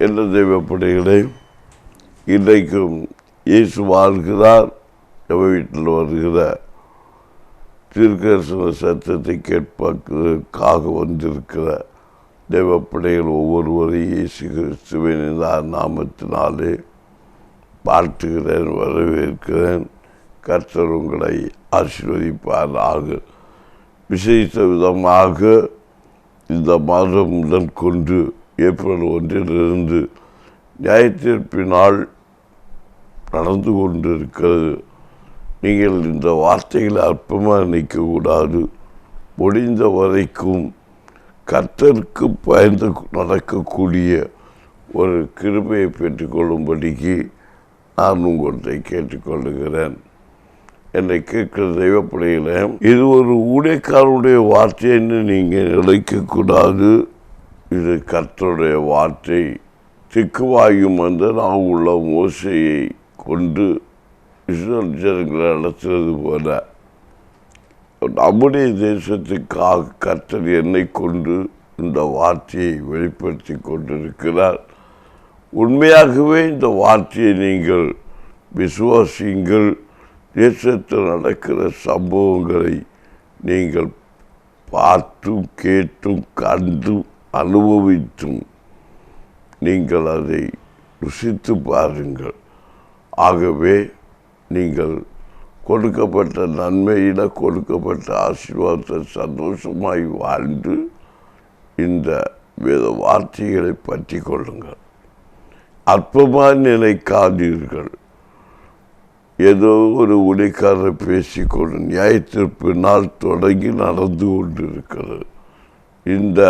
என்ன தெய்வப்படைகளே, இன்றைக்கும் இயேசு வாழ்கிறார். நம்ம வீட்டில் வருகிற தீர்க்கதரிசன சத்தத்தை கேட்பதற்காக வந்திருக்கிற தெய்வப்படைகள் ஒவ்வொருவரையும் இயேசு கிறிஸ்துவின் நாமத்தினாலே வாழ்த்துகிறேன், வரவேற்கிறேன். கர்த்தர் உங்களை ஆசீர்வதிப்பாராக. விசேஷ விதமாக இந்த மாதம் முதல் கொண்டு ஏப்ரல் 1 நியாயத்தீர்ப்பினால் நடந்து கொண்டிருக்கிறது. நீங்கள் இந்த வார்த்தைகளை அற்பமாக நிற்கக்கூடாது. முடிந்த வரைக்கும் கர்த்தருக்கு பயந்து நடக்கக்கூடிய ஒரு கிருபையை பெற்றுக்கொள்ளும்படிக்கு நான் உங்களை கேட்டுக்கொள்ளுகிறேன். என்னை கேட்கிற தெய்வப்படையில் இது ஒரு ஊழியக்காரருடைய வார்த்தைன்னு நீங்கள் நினைக்கக்கூடாது. இது கர்த்தருடைய வார்த்தை. திக்குவாயும் நான் உள்ள மோசையை கொண்டு இஸ்ரவேல் ஜனங்களை நடத்துவது போல நம்முடைய தேசத்துக்காக கர்த்தர் என்னை கொண்டு இந்த வார்த்தையை வெளிப்படுத்தி கொண்டிருக்கிறார். உண்மையாகவே இந்த வார்த்தையை நீங்கள் விசுவாசியுங்கள். தேசத்தில் நடக்கிற சம்பவங்களை நீங்கள் பார்த்தும் கேட்டும் கண்டும் அனுபவித்தும் நீங்கள் அதை ருசித்து பாருங்கள். ஆகவே நீங்கள் கொடுக்கப்பட்ட நன்மையில் கொடுக்கப்பட்ட ஆசீர்வாதத்தை சந்தோஷமாய் வாழ்ந்து இந்த வேத வார்த்தைகளை பற்றி கொள்ளுங்கள். அற்பமாக நினைக்காதீர்கள். ஏதோ ஒரு ஊழியக்காரரை பேசிக்கொண்டு நியாயத்தீர்ப்பு நாள் தொடங்கி நடந்து கொண்டிருக்கிறது. இந்த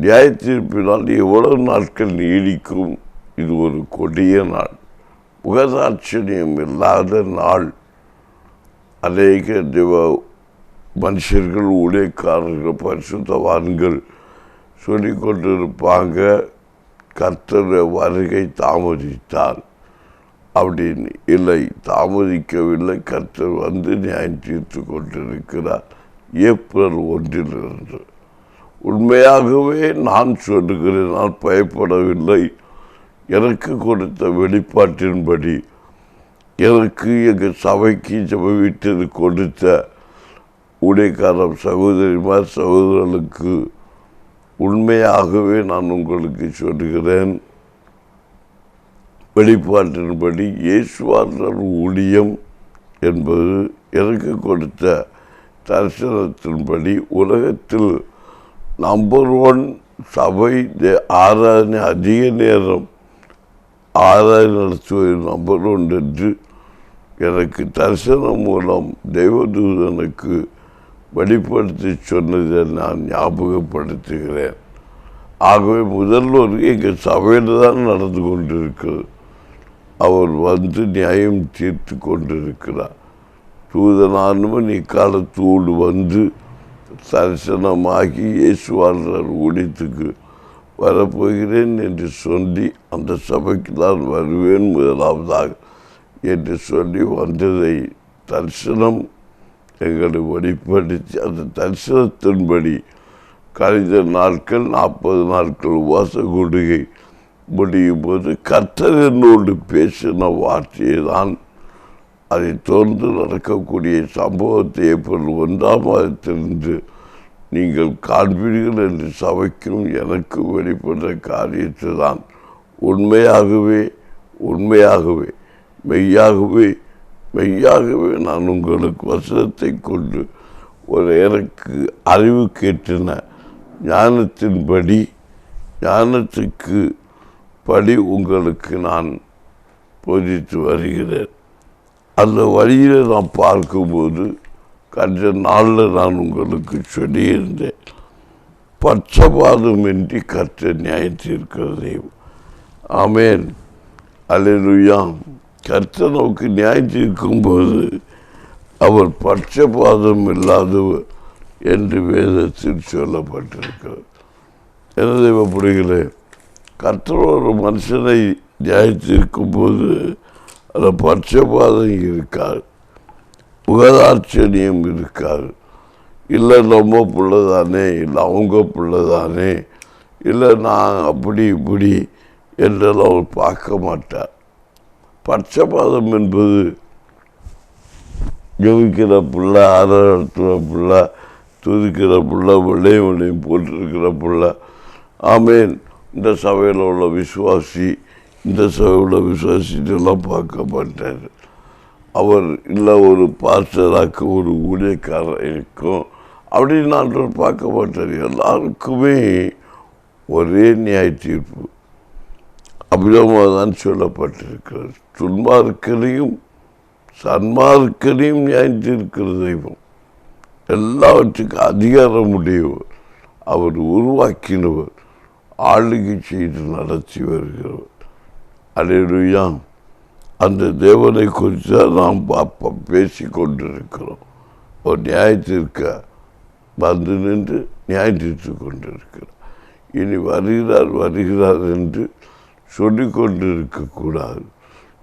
நியாயத்தீர்ப்பினால் எவ்வளவு நாட்கள் நீடிக்கும்? இது ஒரு கொடிய நாள், முகதாட்சணியம் இல்லாத நாள். அநேக மனுஷர்கள், ஊழியக்காரர்கள், பரிசுத்தவான்கள் சொல்லிக்கொண்டிருப்பாங்க, கர்த்தருடைய வருகை தாமதித்தார் அப்படின்னு. இல்லை, தாமதிக்கவில்லை. கர்த்தர் வந்து நியாயம் தீர்த்து கொண்டிருக்கிறார் ஏப்ரல் 1 உண்மையாகவே நான் சொல்லுகிறேன், நான் பயப்படவில்லை. எனக்கு கொடுத்த வெளிப்பாட்டின்படி, எனக்கு எங்கள் சபைக்கு ஜெப வீட்டில் கொடுத்த ஊழியக்காரர் சகோதரிமார் சகோதரர்களுக்கு உண்மையாகவே நான் உங்களுக்கு சொல்லுகிறேன், வெளிப்பாட்டின்படி இயேசுவாளர் ஊழியம் என்பது எனக்கு கொடுத்த தரிசனத்தின்படி உலகத்தில் நம்பர் 1 சபை ஆராதனை, அதிக நேரம் ஆராதனை நடத்துவது நம்பர் 1 என்று எனக்கு தரிசனம் மூலம் தெய்வதூதனுக்கு வெளிப்படுத்தி சொன்னதை நான் ஞாபகப்படுத்துகிறேன். ஆகவே முதல்வர் எங்கள் சபையில் தான் நடந்து கொண்டிருக்கிறது. அவர் வந்து நியாயம் தீர்த்து கொண்டிருக்கிறார். தூதனானவன் இக்காலத்தோடு வந்து தரிசனமாகி இயேசுவாளர் ஊழியத்துக்கு வரப்போகிறேன் என்று சொல்லி அந்த சபைக்கு தான் வருவேன் முதலாவதாக என்று சொல்லி வந்ததை தரிசனம் எங்களை வெளிப்படுத்தி, அந்த தரிசனத்தின்படி கழிந்த நாட்கள் 40 நாட்கள் உபவாச கொடுகை முடியும் போது கர்த்தர் என்னோடு பேசின வார்த்தையை தான் அதை தொடர்ந்து நடக்கக்கூடிய சம்பவத்தை ஏப்ரல் 1 நீங்கள் காண்பீர்கள் என்று சபைக்கும் எனக்கு வெளிப்படுற காரியத்தை தான் உண்மையாகவே உண்மையாகவே மெய்யாகவே மெய்யாகவே நான் உங்களுக்கு வசனத்தை கொண்டு ஒரு எனக்கு அறிவு கேட்டின ஞானத்தின்படி, ஞானத்துக்கு படி உங்களுக்கு நான் போதித்து வருகிறேன். அந்த வழியில் நான் பார்க்கும்போது கண்ட நாளில் நான் உங்களுக்கு சொல்லியிருந்தேன், பட்சபாதமின்றி கர்த்தர் நியாயம் தீர்க்கிறதே. ஆமேன், அல்லேலூயா. கர்த்தர் நமக்கு நியாயம் தீர்க்கும்போது அவர் பட்சபாதம் இல்லாதவர் என்று வேதத்தில் சொல்லப்பட்டிருக்கிறது. என்ன தேவைப்படுகிறே, கர்த்தர் ஒரு மனுஷனை நியாயம் தீர்க்கும்போது அதில் பட்சபாதம் இருக்காது, முகதாட்சணியம் இருக்காது. இல்லை நம்ம பிள்ளை தானே, இல்லை அவங்க பிள்ளை தானே, இல்லை நான் அப்படி இப்படி என்றெல்லாம் அவர் பார்க்க மாட்டார். பட்சபாதம் என்பது ஜெபிக்கிற பிள்ளை, ஆராய்த்துற பிள்ளை, துதிக்கிற பிள்ளை, வெள்ளையும் போட்டிருக்கிற பிள்ளை, ஆமேன், இந்த சபையில் உள்ள விசுவாசி, இந்த சபையில் உள்ள விசுவாசிட்டெல்லாம் பார்க்க மாட்டார். அவர் இல்லை ஒரு பாஸ்டராக்க ஒரு ஊழியக்காரருக்கும் அப்படின்னு ஆண்டவர் பார்க்க மாட்டார். எல்லாருக்குமே ஒரே நியாய தீர்ப்பு அபிதமாக தான் சொல்லப்பட்டிருக்கிறது. துன்மார்க்கனையும் சன்மார்க்கனையும் நியாயம் தீர்க்கிற தெய்வம், எல்லாவற்றுக்கும் அதிகாரம் உடையவர், அவர் உருவாக்கினவர், ஆளுகை செய்து நடத்தி வருகிறவர். அல்லேலூயா. அந்த தேவனை குறித்து நாம் பேசி கொண்டிருக்கிறோம். ஒரு நியாயத்திற்க வந்து நின்று நியாயம் தீர்த்து கொண்டிருக்கிறார். இனி வருகிறார் என்று சொல்லிக் கொண்டிருக்கக்கூடாது.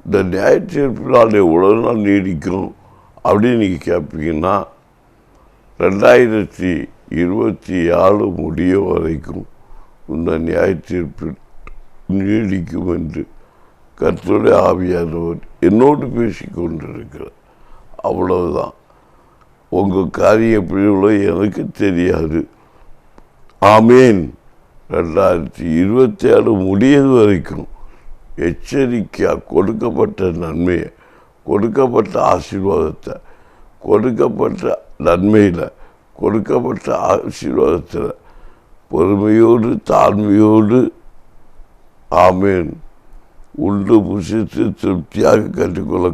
இந்த நியாய தீர்ப்பினால் எவ்வளோ நாள் நீடிக்கும் அப்படின்னு நீங்கள் கேட்பீங்கன்னா, 2024 முடிய வரைக்கும் இந்த நியாய தீர்ப்பு நீடிக்கும் என்று கர்த்தருடைய ஆவியானவர் என்னோடு பேசி கொண்டிருக்கிறார். அவ்வளவுதான். உங்கள் காரியம் எப்படி உள்ளோ எனக்கு தெரியாது. ஆமேன். 2026 முடியது வரைக்கும் எச்சரிக்கையாக கொடுக்கப்பட்ட நன்மையை, கொடுக்கப்பட்ட ஆசீர்வாதத்தை, கொடுக்கப்பட்ட நன்மையில், கொடுக்கப்பட்ட ஆசீர்வாதத்தில் பொறுமையோடு தாழ்மையோடு ஆமேன் உண்டு புசித்து திருப்தியாக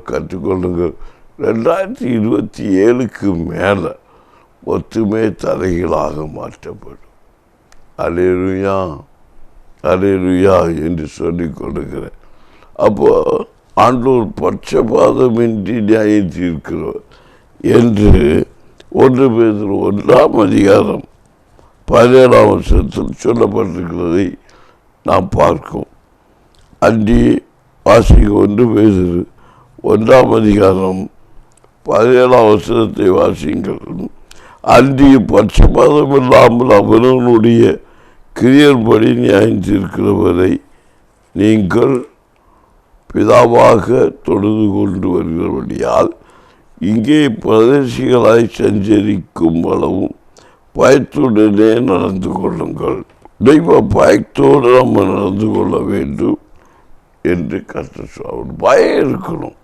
கற்றுக்கொள்ளுங்கள். 2027க்கு மேலே ஒத்துமே தலைகளாக மாற்றப்படும். அல்லேலூயா, அல்லேலூயா என்று சொல்லிக் கொடுக்கிறேன். அப்போ ஆண்டவர் பட்சபாதமின்றி நியாயம் தீர்க்கிறவர் என்று 1 பேதுரு 1 சொல்லப்பட்டிருக்கிறதை நாம் பார்க்கும். அன்றி வாசிக்க 1 பேதுரு 1 வாசிங்கள். அன்றி பட்சபாதம் இல்லாமல் அவனுடைய கிரியன்படி நியாயம் தீர்க்கிறவரை நீங்கள் பிதாவாக தொழுது கொண்டு வருகிறபடியால் இங்கே பிரதேசிகளாய் சஞ்சரிக்கும் அளவும் பயத்துடனே நடந்து கொள்ளுங்கள். தெய்வ பயத்தோடு நம்ம நடந்து கொள்ள வேண்டும் என்று கர்த்தர் பயம் இருக்கணும்.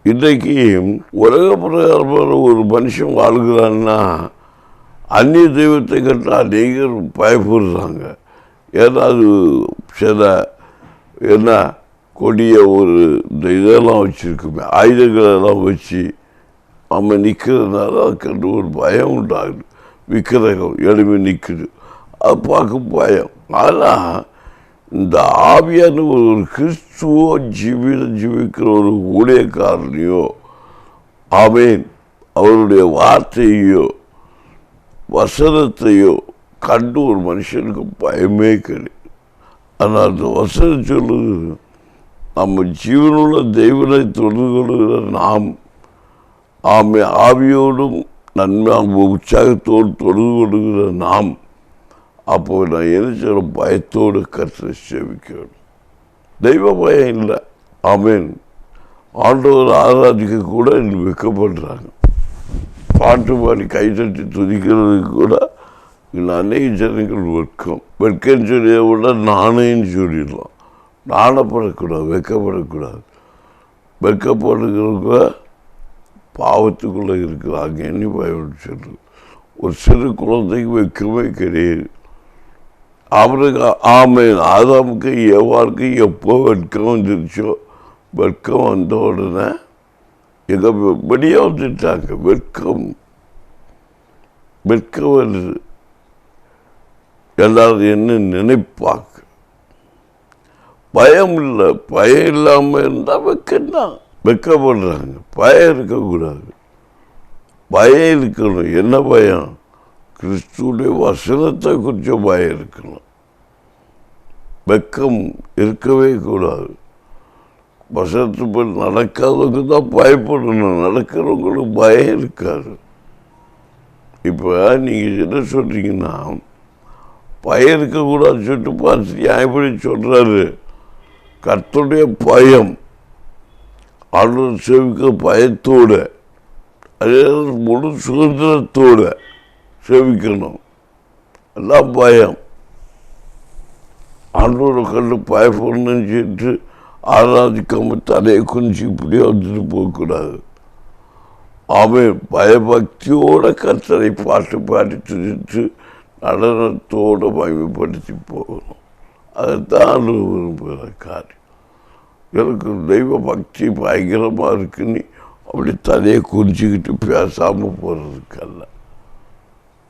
இன்றைக்கு உலக பிரகாரமான ஒரு மனுஷன் வாழ்கிறான்னா அந்நிய தெய்வத்தை கட்ட அநேகர் பயப்படுறாங்க. ஏன்னா அது சில என்ன கொடிய ஒரு இந்த இதெல்லாம் வச்சுருக்குமே, ஆயுதங்களெல்லாம் வச்சு நம்ம நிற்கிறதுனால அது கண்டு ஒரு பயம் உண்டாகுது. விக்கிரகம் எளிமை நிற்குது, அது பார்க்க பயம். ஆனால் இந்த ஆவியான ஒரு கிறிஸ்துவோ ஜீவிக்கிற ஒரு ஊழியக்காரனையோ ஆமேன் அவருடைய வார்த்தையோ வசனத்தையோ கண்டு ஒரு மனுஷனுக்கு பயமே கிடையாது. ஆனால் அந்த வசனம் சொல்லுது, நம்ம ஜீவனுள்ள தெய்வனை தொடர்பு கொள்கிற நாம் ஆவியோடும் நன்மை உற்சாகத்தோடு தொடர்பு கொள்கிற நாம் அப்போ நான் என்ன சொல்ல பயத்தோடு கர்த்தரை சேவிக்கணும். தெய்வ பயம் இல்லை. ஆமேன். ஆண்டவர் ஆராதிக்க கூட வெட்கப்படுறாங்க. பாட்டு பாடி கைத்தட்டி துதிக்கிறதுக்கு கூட இன்னும் அநேக ஜனங்கள் வெட்கன்னு சொல்லிய விட நாணயன்னு சொல்லிடலாம். நாணப்படக்கூடாது, வெட்கப்படக்கூடாது. வெட்கப்படுகிறவங்க பாவத்துக்குள்ளே இருக்கிறாங்க. என்ன பயம் சொல்றது? ஒரு சிறு குழந்தைக்கு வெட்கமே கிடையாது. அவருக்கு ஆமேன் ஆதாமுக்கு எவ்வாறுக்கு எப்போ வெட்கம் வந்துருச்சோ, வெட்கம் வந்த உடனே எங்கள் வெளியே வந்துட்டாங்க. வெட்கம் வருது. எல்லாரும் என்ன நினைப்பாங்க? பயம் இல்லை. பயம் இல்லாமல் இருந்தால் வெட்கம்தான். வெட்கப்படுறாங்க. பயம் இருக்கக்கூடாது. பயம் இருக்கணும். என்ன பயம்? கிறிஸ்துடைய வசனத்தை குறித்த பயம் இருக்கணும். வெட்கம் இருக்கவே கூடாது. வசனத்துப்படி நடக்காதவங்க தான் பயப்படணும். நடக்கிறவங்களுக்கு பயம் இருக்காது. இப்போ நீங்கள் என்ன சொல்கிறீங்கன்னா பயம் இருக்கக்கூடாதுன்னு சொல்லிட்டு பார்த்து எப்படி சொல்கிறாரு? கர்த்தருடைய பயம், ஆண்டவர் சேவிக்கிற பயத்தோடு, அதே முழு சுதந்திரத்தோடு சேவிக்கணும். எல்லாம் பயம். ஆண்டவரை கண்டு பயப்படணும்னு சொல்லிட்டு ஆராதிக்காம தலையை குஞ்சு இப்படியே வந்துட்டு போகக்கூடாது. அவன் பயபக்தியோட கர்த்தரை பாட்டு பாடி துதித்து நடனத்தோடு மகிமைப்படுத்தி போகணும். அதுதான் விரும்புகிற காரியம். எனக்கு தெய்வ பக்தி பயங்கரமாக இருக்குன்னு அப்படி தலையை குறிஞ்சிக்கிட்டு பேசாமல் போகிறதுக்கல்ல.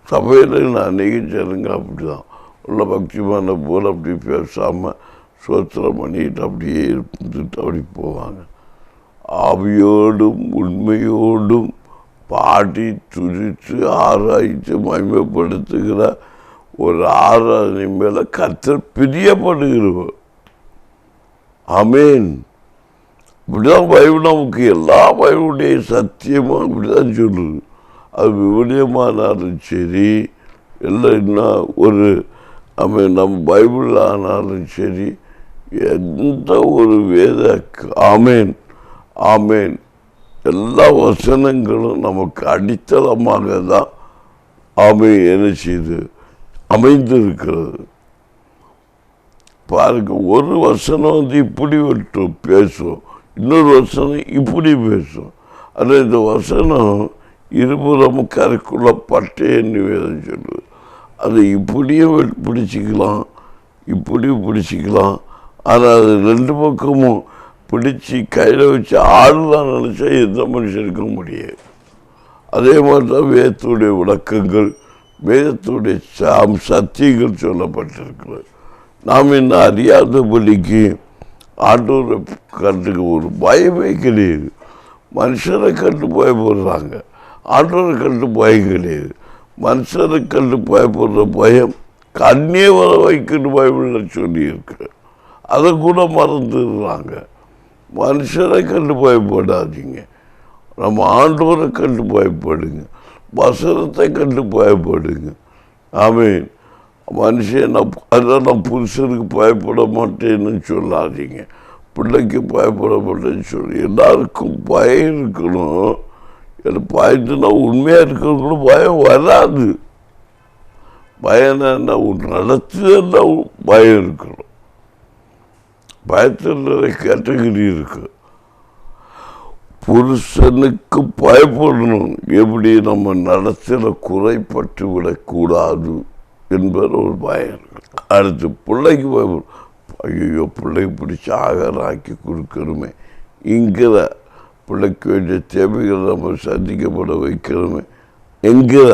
சபையில் நான் அநேக ஜனங்க அப்படி தான் உள்ள பக்திமான போல் அப்படி பேசாமல் சோத்திரம் பண்ணிட்டு அப்படியே இருந்துட்டு அப்படி போவாங்க. ஆவியோடும் உண்மையோடும் பாடி துதித்து ஆராய்ச்சி மகிமைப்படுத்துகிற ஒரு ஆராதனை மேலே கர்த்தர் பிரியப்படுகிறவர். ஆமேன். இப்படிதான் பைபிள் நமக்கு எல்லா பைபிளுடைய சத்தியமும் அப்படிதான் சொல்லுது. அது விவிலியமானாலும் சரி, இல்லைன்னா ஒரு நம்ம பைபிள் ஆனாலும் சரி, எந்த ஒரு வேத ஆமேன் ஆமேன் எல்லா வசனங்களும் நமக்கு அடித்தளமாக தான் என்ன செய்து அமைந்திருக்கிறது. பாருங்க, ஒரு வசனம் இப்படி விட்டு பேசும், இன்னொரு வசனம் இப்படி பேசும். ஆனால் இந்த வசனம் இருபுறமும் கரைக்குள்ள பட்டேன்னு வேதம் சொல்லுது. அதை இப்படியும் பிடிச்சிக்கலாம், இப்படி பிடிச்சிக்கலாம். ஆனால் அது ரெண்டு பக்கமும் பிடிச்சி கையில் வச்சு ஆடலாம் நினச்சா எந்த மனுஷனுக்கும் முடியாது. அதே மாதிரி தான் வேதத்துடைய விளக்கங்கள், வேதத்துடைய சத்தியங்கள் சொல்லப்பட்டிருக்கிறது. நாம் என்ன அறியாதபடிக்கு ஆண்டவரை கண்டுக்க ஒரு பயமே கிடையாது. மனுஷரை கண்டு பயப்படுறாங்க, ஆண்டவரை கண்டு பயம் கிடையாது. மனுஷரை கண்டு பயப்படுற பயம் கண்ணே வர வைக்கன்னு பைபிள்ல சொல்லியிருக்கு. அதை கூட மறந்துடுறாங்க. மனுஷரை கண்டு பயப்படாதீங்க, நம்ம ஆண்டவரை கண்டு பயப்படுங்க, வசனத்தை கண்டு பயப்படுங்க. ஆமீன். மனுஷன் அதான் நான் புருஷனுக்கு பயப்பட மாட்டேன்னு சொல்லாதீங்க, பிள்ளைக்கு பயப்பட மாட்டேன்னு சொல்லி. எல்லாருக்கும் பயம் இருக்கணும். எனக்கு பயத்துனா உண்மையாக இருக்கிறவங்களும் பயம் வராது. பயம் என்ன நடத்துன்னா பயம் இருக்கணும். பயத்தில் நிறைய கேட்டகரி இருக்கு. புருஷனுக்கு பயப்படணும், எப்படி நம்ம நடத்தில குறைப்பட்டு விடக்கூடாது என்பது ஒரு பயம் இருக்கு. அடுத்து பிள்ளைக்கு பயப்படும். ஐயோ, பிள்ளைக்கு பிடிச்சி ஆகாரம் ஆக்கி கொடுக்கணுமே, இங்கிற பிள்ளைக்கு வேண்டிய தேவைகளை நம்ம சந்திக்கப்பட வைக்கணுமே என்கிற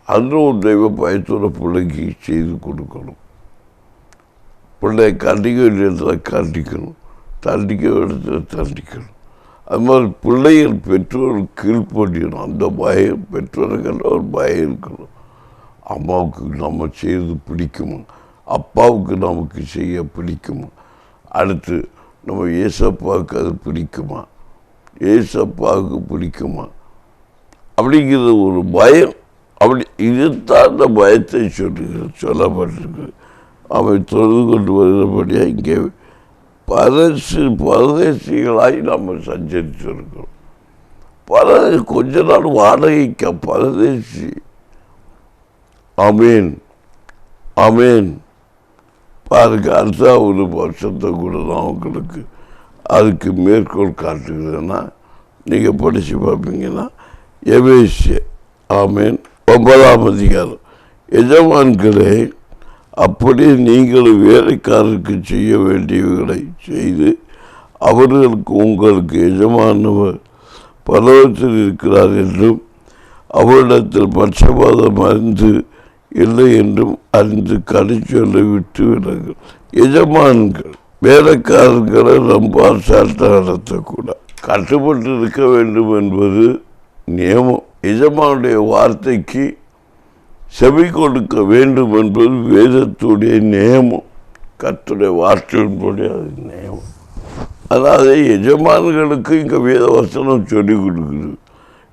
அந்த ஒரு தெய்வ பயத்தோட பிள்ளைக்கு செய்து கொடுக்கணும். பிள்ளைய கண்டிக்க வேண்டிய இடத்துல கண்டிக்கணும், தண்டிக்க இடத்துல தண்டிக்கணும். அது மாதிரி பிள்ளைகள் பெற்றோர்கள் கீழ்ப்படியணும். அந்த பயம் பெற்றோர்கள் ஒரு பயம் இருக்கணும். அம்மாவுக்கு நம்ம செய்வது பிடிக்குமா, அப்பாவுக்கு நமக்கு செய்ய பிடிக்குமா, அடுத்து நம்ம ஏசப்பாவுக்கு அது பிடிக்குமா, ஏசப்பாவுக்கு பிடிக்குமா அப்படிங்கிற ஒரு பயம். அப்படி இதுதான் அந்த பயத்தை சொல்லப்பட்டிருக்கு. அவன் தொழுது கொண்டு வருகிறபடியாக இங்கே பரதேசிகளாகி நம்ம சஞ்சரிச்சிருக்கிறோம். கொஞ்ச நாள் வாடகைக்க பரதேசி. ஆமீன் ஆமீன். பாருங்க, அடுத்த ஒரு வருஷத்தை கூட நான் உங்களுக்கு அதுக்கு மேற்கோள் காட்டுகிறேன்னா நீங்கள் படித்து பார்ப்பீங்கன்னா எபேசிய ஆமீன் 9ஆம் அதிகாரம். எஜமான்களே, அப்படி நீங்கள் வேலைக்காரருக்கு செய்ய வேண்டியவர்களை செய்து அவர்களுக்கு உங்களுக்கு எஜமானவர் பரலோகத்தில் இருக்கிறார் என்றும் அவரிடத்தில் பட்சபாதம் அறிந்து இல்லை என்றும் அறிந்து கடிச்சொல்லை விட்டு விடுங்கள். எஜமான்கள் வேலைக்காரர்களை ரொம்ப அசால்ட்டாக நடத்தக்கூடாது, கட்டுப்பட்டு இருக்க வேண்டும் என்பது நியமம். எஜமானுடைய வார்த்தைக்கு செவி கொடுக்க வேண்டும் என்பது வேதத்துடைய நியமம். கர்த்தருடைய வார்த்தையின்படி அது நியமம். அதாவது எஜமான்களுக்கு இங்கே வேத வசனம் சொல்லிக் கொடுக்குது.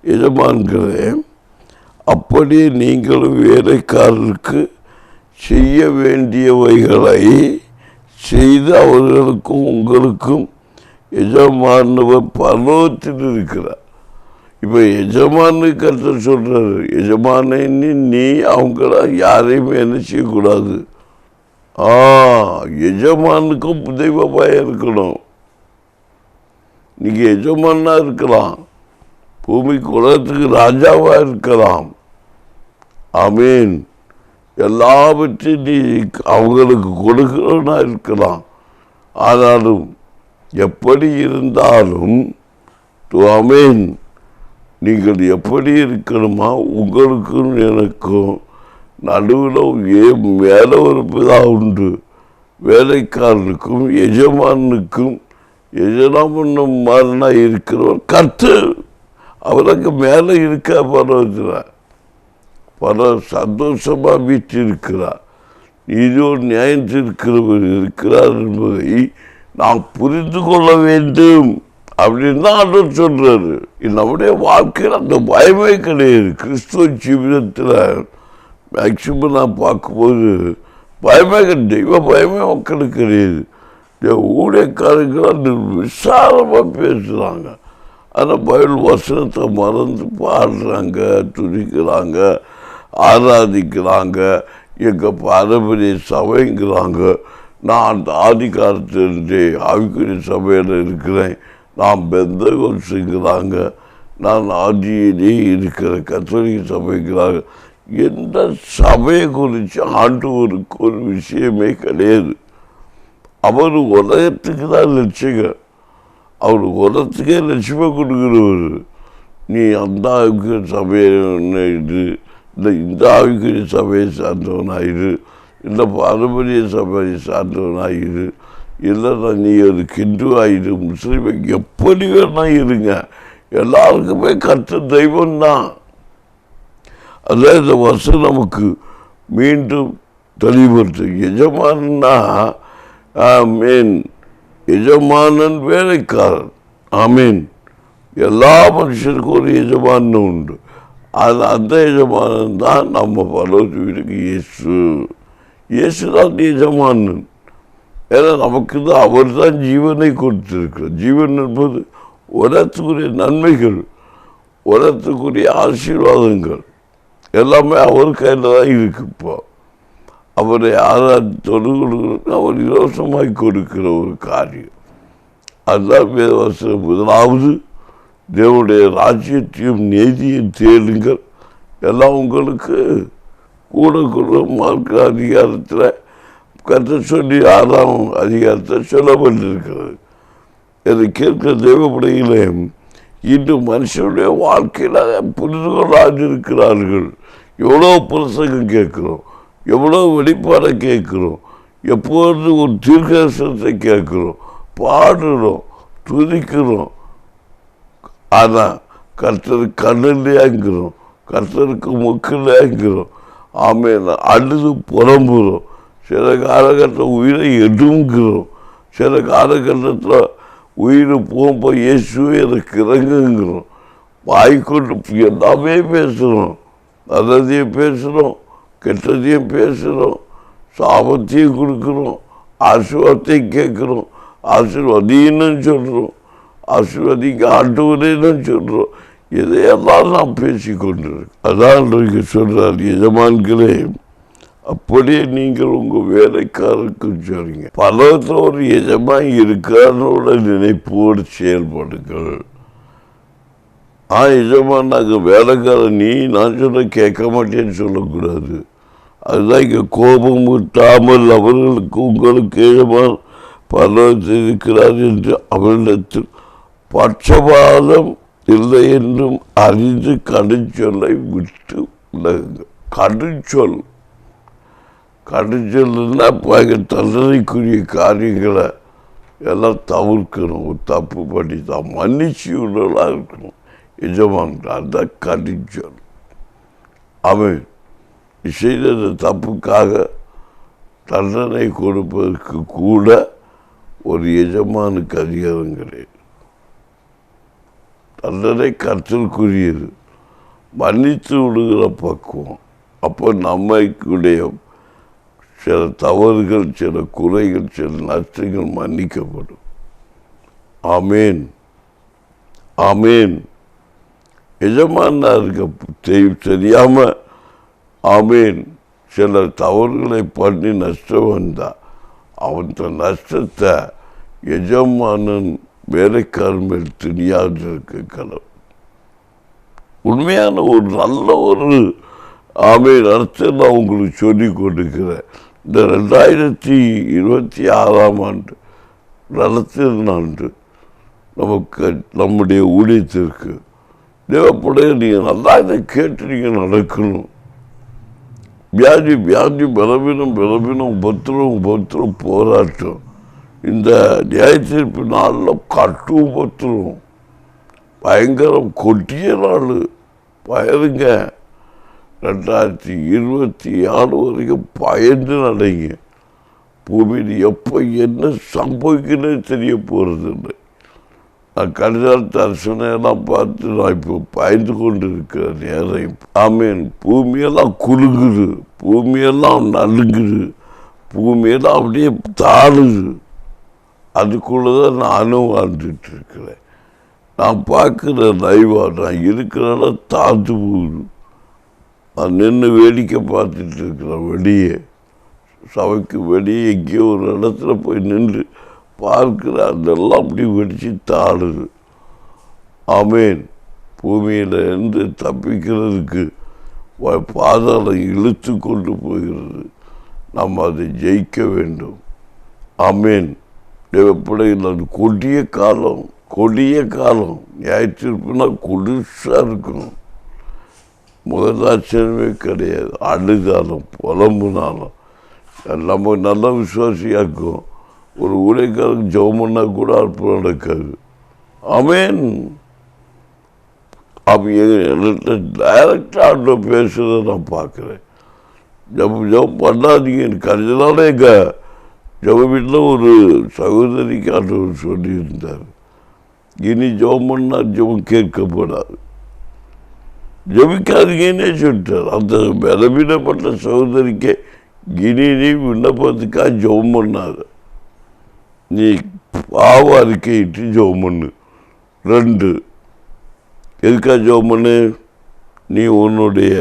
எஜமான்களே, அப்படியே நீங்களும் வேலைக்காரருக்கு செய்ய வேண்டியவைகளை செய்து அவர்களுக்கும் உங்களுக்கும் எஜமானவர் பரலோகத்தில் இருக்கிறார். இப்போ எஜமானு கர்த்தர் சொல்றாரு, எஜமானன்னு நீ அவங்கள யாரையுமே என்ன செய்யக்கூடாது. எஜமானுக்கும் தெய்வ பயம் இருக்கணும். நீங்க எஜமானா இருக்கலாம், பூமி குலத்துக்கு ராஜாவா இருக்கலாம். ஆமீன். எல்லாவற்றையும் நீ அவங்களுக்கு கொடுக்கிறவனா இருக்கலாம். ஆனாலும் எப்படி இருந்தாலும் ஆமீன், நீங்கள் எப்படி இருக்கணுமா, உங்களுக்கும் எனக்கும் நடுவில் மேலே ஒரு பிதா உண்டு. வேலைக்காரனுக்கும் எஜமானுக்கும் எஜமானும் மாதிரினா இருக்கிறவர் கர்த்தர். அவருக்கு மேலே இருக்க பரவத்தில் பல சந்தோஷமா வீட்டிருக்கிறார். நீதியோடு நியாயத்திருக்கிறவர் இருக்கிறார் என்பதை நாம் புரிந்து கொள்ள வேண்டும் அப்படின்னு தான் ஆண்டவர் சொல்றாரு. நம்முடைய வாழ்க்கையில் அந்த பயமே கிடையாது. கிறிஸ்துவ ஜீவிதத்தில் மேக்சிமம் நான் பார்க்கும்போது பயமே கிடையாது, தெய்வ பயமே மக்களுக்கு கிடையாது. ஊழியக்காரங்களாம் விசாரமாக பேசுகிறாங்க, ஆனால் பைபிள் வசனத்தை மறந்து பாடுறாங்க, துதிக்கிறாங்க, ஆராதிக்கிறாங்க. எங்கள் பாரம்பரிய சபைங்கிறாங்க. நான் அந்த ஆதிகாலத்திலிருந்தே ஆவிக்குரிய சபையில் இருக்கிறேன். நான் பெந்தகோஸ்துங்கிறாங்க. நான் ஆதியிலே இருக்கிற கத்தோலிக்க சபைங்கிறாங்க. எந்த சபையை குறித்து ஆண்டவருக்கு ஒரு விஷயமே கிடையாது. அவர் உலகத்துக்கு தான் லட்சியம். அவர் உலகத்துக்கே லட்சியமாக கொடுக்குறவர். நீ அந்த ஆவிக்குரிய சபையை இது இல்லை, இந்த ஆவிக்குரிய சபையை சார்ந்தவனாயிரு, இல்லை பாரம்பரிய சபையை சார்ந்தவனாயிரு, இல்லைன்னா நீ ஒரு கிண்டு ஆயிரு, முஸ்லீமை எப்படி வேணா இருங்க. எல்லாருக்குமே கர்த்தர் தெய்வம்தான். அதான் இந்த வருஷம் நமக்கு மீண்டும் தெளிவுபடுத்து. எஜமானன்னா ஆமீன், எஜமானன் வேலைக்காரன். ஆமீன். எல்லா மனுஷருக்கும் ஒரு எஜமானன் உண்டு. அந்த எஜமானன் தான் நம்ம பரலோக வீட்டுக்கு இயேசு. இயேசு தான் எஜமானன். ஏன்னா நமக்கு தான் அவர் தான் ஜீவனை கொடுத்திருக்கிறார். ஜீவன் என்பது உலகத்துக்குரிய நன்மைகள், உலகத்துக்குரிய ஆசீர்வாதங்கள் எல்லாமே அவர் கையில் தான் இருக்கு. இப்போ அவரை தொழுகிறது அவர் இலவசமாய் கொடுக்கிற ஒரு காரியம். அதுதான் வேதவசனம். முதலாவது தேவனுடைய ராஜ்யத்தையும் நீதியையும் தேடுங்கள், எல்லாம் உங்களுக்கு கூட மார்க்க அதிகாரத்தில் கர்த்தர் சொல்லி 6ஆம் அதிகாரத்தில் சொல்லப்பட்டிருக்கிறது. இதை கேட்கிற தேவப்படையிலே இன்று மனுஷனுடைய வாழ்க்கையில் புரிந்து கொள்ளாது இருக்கிறார்கள். எவ்வளோ பிரசங்கம் கேட்குறோம், எவ்வளோ வெளிப்பாடை கேட்குறோம், எப்பொழுது ஒரு தீர்க்கதரிசனத்தை கேட்குறோம், பாடுறோம், துதிக்கிறோம். ஆனால் கர்த்தருக்கு கண்ணிலேங்கிறோம், கர்த்தருக்கு முக்கிலேங்கிறோம். ஆமேன். அழுது புலம்புகிறோம். சில காலகட்டத்தில் உயிரை எடுங்கிறோம். சில காலகட்டத்தில் உயிர் போகும்போது இயேசுவே எனக்கு இறங்குங்கிறோம். வாய்க்கொண்டு எல்லாமே பேசுகிறோம். நல்லதையும் பேசுகிறோம், கெட்டதையும் பேசுகிறோம், சாபத்தையும் கொடுக்குறோம், ஆசீர்வாதத்தையும் கேட்குறோம், ஆசீர்வதின்னு சொல்கிறோம், ஆசீர்வதிக்கு ஆண்டவரேன்னு சொல்கிறோம். இதையெல்லாம் நாம் பேசிக்கொண்டிருக்கோம். அதான் இன்றைக்கு சொல்கிறார், எஜமான்களே அப்படியே நீங்கள் உங்கள் வேலைக்காரருக்கு சொல்றீங்க. பலத்தில் ஒரு எஜமான் இருக்கிறானோட நினைப்போடு செயல்படுங்கள். எஜமான் நாங்கள் வேலைக்காரன், நீ நான் சொல்ல கேட்க மாட்டேன்னு சொல்லக்கூடாது. அதுதான் இங்கே கோபம் விட்டாமல் அவர்களுக்கு உங்களுக்கு எஜமான் பலத்தில் இருக்கிறார் என்று அவர்களிடத்தில் பட்சபாதம் இல்லை என்றும் அறிந்து கடுஞ்சொல்லை விட்டு விலகுங்க. கடுஞ்சொல்லுன்னா தண்டனைக்குரிய காரியங்களை எல்லாம் தவிர்க்கணும். ஒரு தப்பு பண்ணி தான் மன்னிச்சு உள்ளவர்களாக இருக்கணும் எஜமான். அதுதான் கடுஞ்சொல். அவன் செய்த தப்புக்காக தண்டனை கொடுப்பதற்கு கூட ஒரு எஜமானுக்கு அதிகாரம் கிடையாது. தண்டனை கர்த்தருக்குரியது, மன்னித்து விடுகிற பக்குவம். அப்போ நம்மளுடைய சில தவறுகள், சில குறைகள், சில நஷ்டங்கள் மன்னிக்கப்படும். ஆமேன், ஆமேன். எஜமானாருக்கு தெரியாம ஆமேன் சில தவறுகளை பண்ணி நஷ்டம் வந்தா அந்த நஷ்டத்தை எஜமானன் வேலைக்காரன் மேல் தெரியாது இருக்க கடவுள். உண்மையான ஒரு நல்ல ஒரு ஆமேன் அர்த்தம் நான் உங்களுக்கு சொல்லி கொடுக்கிறேன். இந்த 2026 ஆண்டு நடத்தின ஆண்டு நமக்கு நம்முடைய ஊழியத்திற்கு தேவைப்படைய நீங்கள் நல்லா இதை கேட்டு நீங்கள் நடக்கணும். வியாதி பலவீனம் உபத்திரம் போராட்டம் இந்த நியாயத்தீர்ப்பு நாளில் கட்டு உபத்திரம் பயங்கரம் கொட்டிய நாள் பயருங்க. 2024 வரைக்கும் பயந்து நடங்க. பூமியில் எப்போ என்ன சம்பவிக்குன்னு தெரிய போகிறது இல்லை. நான் கடிதால் தரிசனையெல்லாம் பார்த்து நான் இப்போ பயந்து கொண்டு இருக்கிற நேரம் ஆமேன். பூமியெல்லாம் குலுங்குது, பூமியெல்லாம் நலுங்குது, பூமியெல்லாம் அப்படியே தாழுது. அதுக்குள்ளதான் நானும் வாழ்ந்துட்டு இருக்கிறேன். நான் பார்க்குற லைவா நான் இருக்கிறனால தாழ்ந்து போகுது. நான் நின்று வேடிக்கை பார்த்துட்டு இருக்கிறேன். வெளியே சபைக்கு வெளியே எங்கேயோ ஒரு இடத்துல போய் நின்று பார்க்கிற அதெல்லாம் அப்படி வெடிச்சு தாழுது. ஆமேன். பூமியில் இருந்து தப்பிக்கிறதுக்கு பாதாளம் இழுத்து கொண்டு போகிறது. நாம் அதை ஜெயிக்க வேண்டும். ஆமேன். தேவைப்படையில் அது கொடிய காலம் நியாயத்தீர்ப்புனா கொடுசா இருக்கணும். முதலாச்சரியமே கிடையாது. அழுதாலும் புலம்புனாலும் எல்லாமே நல்ல விசுவாசியாக்கும். ஒரு ஊழியக்காரருக்கு ஜெபம் பண்ணா கூட அற்புதம் நடக்காது. ஆமேன். என்கிட்ட டைரக்டாக பேசுகிறத நான் பார்க்குறேன். ஜெபம் பண்ணாதீங்க. கடைசி நாள் எங்கள் ஜெப வீட்டில் ஒரு சகோதரிக்கு ஆண்டவர் சொல்லியிருந்தார், இனி ஜெபம் பண்ணால் ஜெபம் கேட்கப்படாது, ஜெபிக்காதீங்கன்னே சொல்லிட்டார். அந்த பலவீனப்பட்ட சகோதரிக்கு இனி நீ விண்ணப்பத்துக்காக ஜெபம் பண்ணாத, நீ பாவ அறிக்கையிட்டு ஜெபம் பண்ணு. 2 எதுக்காக ஜெபம் பண்ணு? நீ உன்னுடைய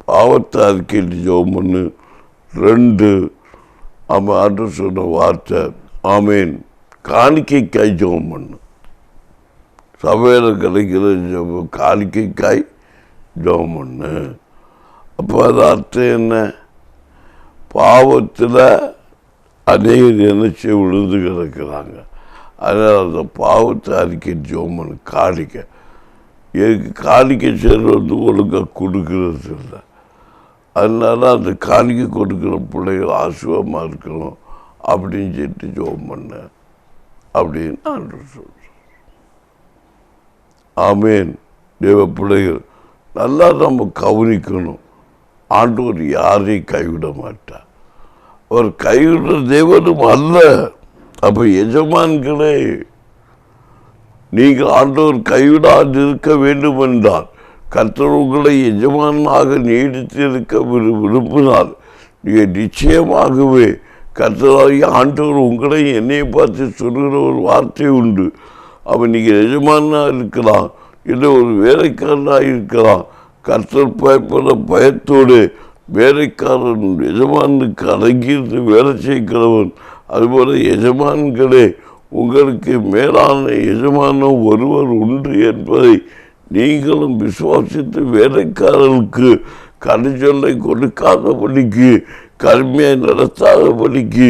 பாவத்தை அறிக்கையிட்டு ஜெபம் பண்ணு. 2 அவன் ஆண்டவர் சொன்ன வார்த்தை ஆமேன், காணிக்கைக்காய் ஜெபம் பண்ணு. சபையில் கிடைக்கிற ஜெபம் காணிக்கைக்காய் ஜெபம் பண்ணு. அப்போ அது அர்த்தம் என்ன? பாவத்தில் அநேகர் நினைச்சு விழுந்து கிடக்கிறாங்க. அதனால் அந்த பாவத்தை அறிக்கை ஜெபம் பண்ணு. காணிக்கை எனக்கு காணிக்கை செய்கிறது ஒழுங்காக கொடுக்கறது இல்லை. அதனால அந்த காணிக்கை கொடுக்குற பிள்ளைகள் ஆசுவமாக இருக்கணும் அப்படின்னு சொல்லிட்டு ஜெபம் பண்ண அப்படின்னு ஆண்டவர் சொல்கிறேன். ஆமேன். தேவ பிள்ளைகள் நல்லா நம்ம கவனிக்கணும். ஆண்டவர் யாரையும் கைவிட மாட்டார். அவர் கைவிடுற தேவனும் அல்ல. அப்போ எஜமான்களே, நீங்கள் ஆண்டவர் கைவிடாது இருக்க வேண்டும் என்றால், கர்த்தர் உங்களை எஜமானாக நீடித்து இருக்க விரும்பினால், நீங்கள் நிச்சயமாகவே கர்த்தராகிய ஆண்டவர் உங்களை என்னை பார்த்து சொல்கிற ஒரு வார்த்தை உண்டு. அவன் நீங்கள் எஜமானாக இருக்கலாம், இல்லை ஒரு வேலைக்காரனாக இருக்கலாம். கர்த்தர் பயப்பட பயத்தோடு வேலைக்காரன் எஜமானுக்கு அடங்கியிருந்து வேலை செய்கிறவன். அதுபோல் எஜமான்களே, உங்களுக்கு மேலான எஜமானம் ஒருவர் உண்டு என்பதை நீங்களும் விசுவாசித்து வேலைக்காரர்களுக்கு கடிச்சொல்லை கொடுக்காதபடிக்கு, கடுமையாக நடத்தாதபடிக்கு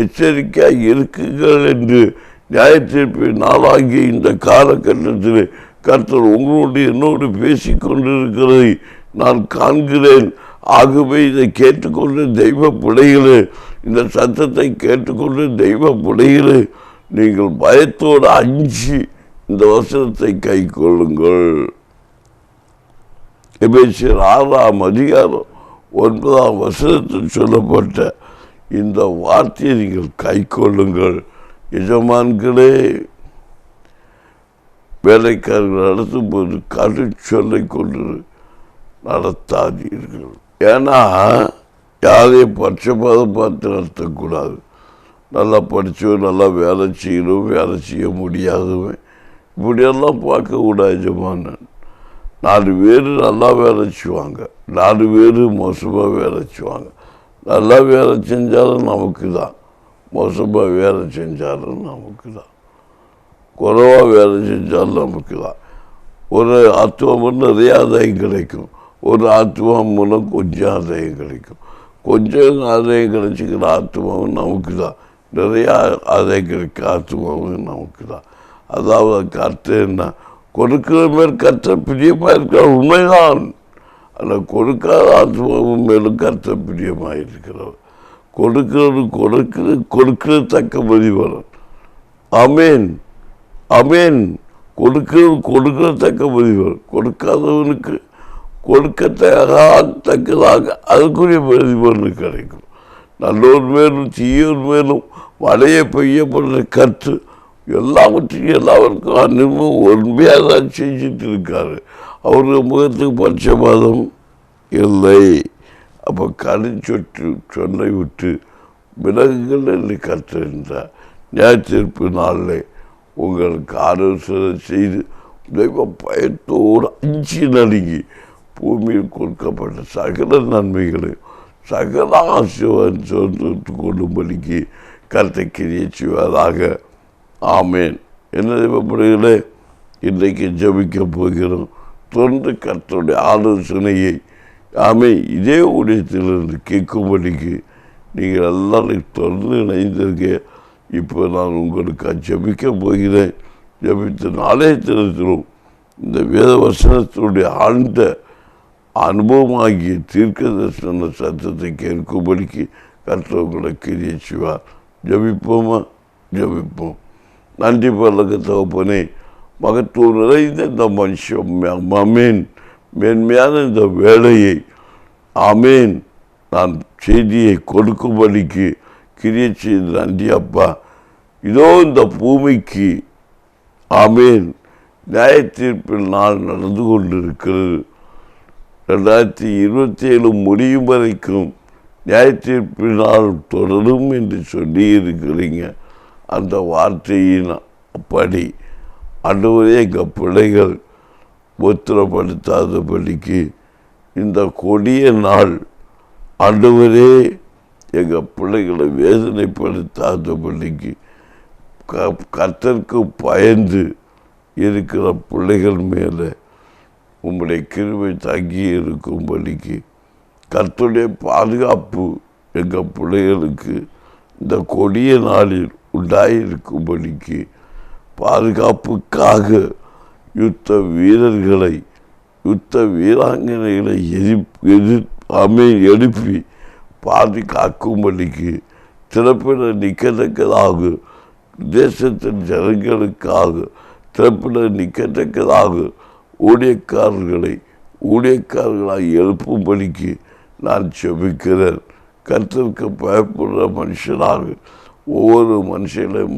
எச்சரிக்கையாக இருக்குங்கள் என்று நியாயத்தீர்ப்பு நாளாகிய இந்த காலகட்டத்தில் கர்த்தர் உங்களோடு என்னோடு பேசிக்கொண்டிருக்கிறதை நான் காண்கிறேன். ஆகவே இதை கேட்டுக்கொண்டு தெய்வ பிள்ளைகளே, இந்த சத்தத்தை கேட்டுக்கொண்டு தெய்வ பிள்ளைகளே, நீங்கள் பயத்தோடு அஞ்சி இந்த வசனத்தை கை கொள்ளுங்கள். எபேசியர் 6ஆம் அதிகாரம் 9ஆம் வசனத்தில் சொல்லப்பட்ட இந்த வார்த்தையை நீங்கள் கை கொள்ளுங்கள். எஜமான்களே, வேலைக்காரர்கள் நடத்தும் போது கருச்சொல்லை கொண்டு நடத்தாதீர்கள். ஏன்னா யாரையும் பட்சபாதம் பார்த்து நடத்தக்கூடாது. நல்லா படித்தவன் நல்லா வேலை செய்யணும், வேலை செய்ய முடியாதவன் இப்படியெல்லாம் பார்க்கக்கூடாது. எஜமானன் 4 பேர் நல்லா வேலை செய்வாங்க, 4 பேர் மோசமாக வேலை செய்வாங்க. நல்லா வேலை செஞ்சாலும் நமக்கு தான், மோசமாக வேலை செஞ்சாலும் நமக்கு தான், குறைவாக வேலை செஞ்சாலும் நமக்கு தான். ஒரு ஆத்மா மூலம் நிறைய ஆதாயம் கிடைக்கும், ஒரு ஆத்மா மூலம் கொஞ்சம் ஆதாயம் கிடைக்கும். கொஞ்சம் ஆதாயம் கிடைச்சிக்கிற ஆத்மாவும் நமக்கு தான், நிறையா ஆதாயம் கிடைக்க ஆத்மாவும் நமக்கு தான். அதாவது கர்த்தர் என்ன கொடுக்கிற மேல் கர்த்தர் பிரியமாக இருக்கிறார், உண்மைதான். ஆனால் கொடுக்காத ஆத்மாவும் மேலும் கர்த்தர் பிரியமாக இருக்கிறவர். கொடுக்கிறது தக்க பதிவாளர். ஆமேன் ஆமேன். கொடுக்கிறது தக்க பதிவாளர். கொடுக்காதவனுக்கு கொடுக்கத்தக்கதாக அதுக்குரிய பிரதிபலன் கிடைக்கும். நல்லோர் மேலும் தீயோர் மேலும் மழையை பெய்யப்படுற கற்று எல்லாருக்கும் அனுபவம் உண்மையாக தான் செஞ்சுட்டு இருக்காரு. அவருக்கு முகத்துக்கு பட்சபாதம் இல்லை. அப்போ கருச்சொற்று சொல்லை விட்டு விலகுகள் என்று கற்றுகின்றார். ஞாயிற்றுப்பு நாளில் உங்களுக்கு ஆலோசனை செய்து தெய்வ பயத்தோடு அஞ்சி நடுங்கி பூமியில் கொடுக்கப்பட்ட சகல நன்மைகளையும் சகல ஆசீர்வாதம் சொந்தத்து கொள்ளும்படிக்கு கர்த்தர் கிரியை செய்வதாக. ஆமேன். என்ன தேவைப்படுகளே, இன்றைக்கு ஜபிக்க போகிறோம். தொடர்ந்து கர்த்தருடைய ஆலோசனையை இதே ஊழியத்திலிருந்து கேட்கும்படிக்கு நீங்கள் எல்லாரும் தொடர்ந்து இணைந்திருக்க. இப்போ நான் உங்களுக்கு ஜபிக்க போகிறேன். ஜபித்த நாளே தினத்திலும் இந்த வேத வசனத்தினுடைய ஆழ்ந்த அனுபவமாகிய தீர்க்க தரிசன சத்தத்தை கேட்கும்படிக்கு கர்த்தர் உங்களை கிரியை செய்வார். ஜபிப்போமா? ஜபிப்போம். நன்றி பரலோக தகப்பனே, மகத்துவம் நிறைந்த இந்த மனுஷன் மேன்மையான இந்த வேலையை ஆமேன் நான் செய்தியை கொடுக்கும்படிக்கு கிரியை செய்து நன்றி அப்பா. இதோ இந்த பூமிக்கு ஆமேன் நியாய தீர்ப்பில் நாள் நடந்து கொண்டிருக்கிறது. 2027 முடியும் வரைக்கும் நியாய தீர்ப்பினால் தொடரும் என்று சொல்லி இருக்கிறீங்க. அந்த வார்த்தையின் அப்படி ஆண்டவரே எங்கள் பிள்ளைகள் உத்தரப்படுத்தாதபடிக்கு இந்த கொடிய நாள் ஆண்டவரே எங்கள் பிள்ளைகளை வேதனைப்படுத்தாதபடிக்கு கர்த்தருக்கு பயந்து இருக்கிற பிள்ளைகள் மேலே உம்முடைய கிருபை தங்கி இருக்கும்படிக்கு கர்த்தருடைய பாதுகாப்பு எங்கள் பிள்ளைகளுக்கு இந்த கொடிய நாளில் உண்டாயிருக்கும்படிக்கு பாதுகாப்புக்காக யுத்த வீரர்களை யுத்த வீராங்கனைகளை எழுப்பி பாதுகாக்கும்படிக்கு திறப்பிட நிற்கத்தக்கதாக தேசத்தின் ஜனங்களுக்காக திறப்பிட நிற்கத்தக்கதாக ஊழியக்காரர்களாக எழுப்பும்படிக்கு நான் செபிக்கிறேன். கர்த்தருக்கு பயப்படுற மனுஷனாக ஒவ்வொரு மனுஷனையும்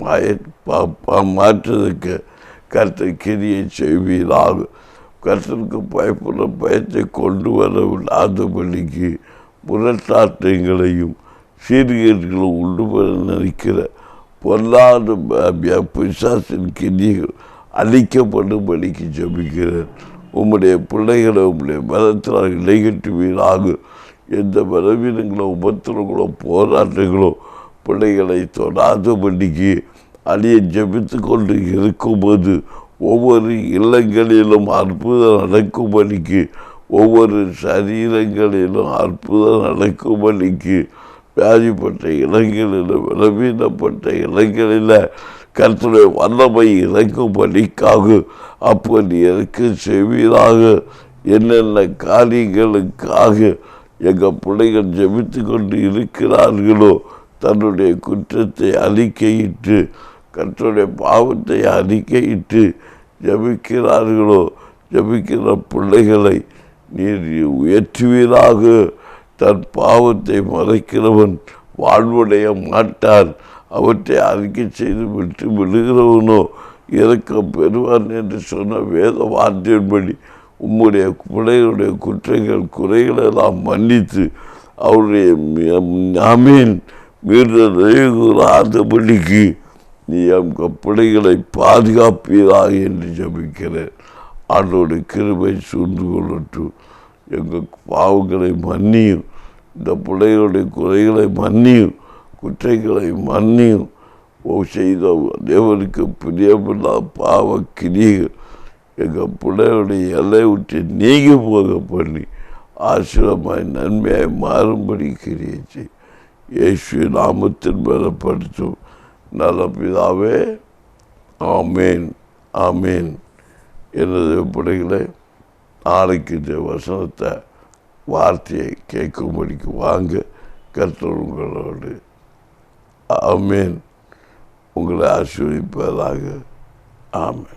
மாற்றுவதற்கு கர்த்தர் கிரியை செய்வீராக. கர்த்தருக்கு பயப்படுற பயத்தை கொண்டு வர விடாதபடிக்கு முரட்டாட்டங்களையும் சீர்கேடுகளும் உண்டு வர நினைக்கிற பொல்லாத பிசாசின் கிரிகள் அழிக்கப்படும்படிக்கு ஜபிக்கிறேன். உம்முடைய பிள்ளைகளை உம்முடைய பலத்தினால் இடைகட்டுவீராக. எந்த பலவீனங்களோ உபத்திரங்களோ போராட்டங்களோ பிள்ளைகளை தொடாதபடிக்கு அழிய ஜபித்து கொண்டு இருக்கும்போது ஒவ்வொரு இல்லங்களிலும் அற்புதம் நடக்கும்படிக்கு ஒவ்வொரு சரீரங்களிலும் அற்புதம் நடக்கும்படிக்கு வியாதிப்பட்ட இடங்களில் பலவீனப்பட்ட இடங்களில் கர்த்தருடைய வல்லமை இறக்கும்படிக்காக அப்படி இறக்க செய்வீராக. என்னென்ன காரியங்களுக்காக எங்கள் பிள்ளைகள் ஜெபித்து கொண்டு இருக்கிறார்களோ தன்னுடைய குற்றத்தை அறிக்கையிட்டு கர்த்தருடைய பாவத்தை அறிக்கையிட்டு ஜெபிக்கிறார்களோ ஜெபிக்கிற பிள்ளைகளை நீர் உயர்த்துவீராக. தன் பாவத்தை மறைக்கிறவன் வாழ்வுடைய மாட்டான். அவற்றை அறிக்கை செய்து விட்டு விடுகிறவனோ இறக்கம் பெறுவான் என்று சொன்ன வேத வார்த்தையின்படி உம்முடைய பிள்ளைகளுடைய குற்றங்கள் குறைகளெல்லாம் மன்னித்து அவருடைய ஆமீன் மீறுதலாதபடிக்கு நீ எம் பிள்ளைகளை பாதுகாப்பீராக என்று ஜபிக்கிறேன். ஆண்டோடைய கிருபை சூழ்ந்து கொள்ளட்டும். எங்கள் பாவங்களை மன்னியும், இந்த பிள்ளைகளுடைய குறைகளை மன்னியும், குற்றைகளை மன்னியும். செய்த தேவனுக்கு பிரியமில்லாத பாவ கிரிகள் எங்கள் பிள்ளைகளுடைய எல்லை விட்டு நீங்கி போக பண்ணி ஆசிரமாய் நன்மையாய் மாறும்படி கிரியை செய். இயேசு நாமத்தின் பலப்படுத்தும் நல்ல பிதாவே, ஆமேன் ஆமேன். எனது பிள்ளைகளை நாளைக்கு இந்த வசனத்தை வார்த்தையை கேட்கும்படிக்கு வாங்க. கர்த்தர் உங்களோடு ஆமேன் உங்களை ஆசீர்வதிப்பதாக. ஆமேன்.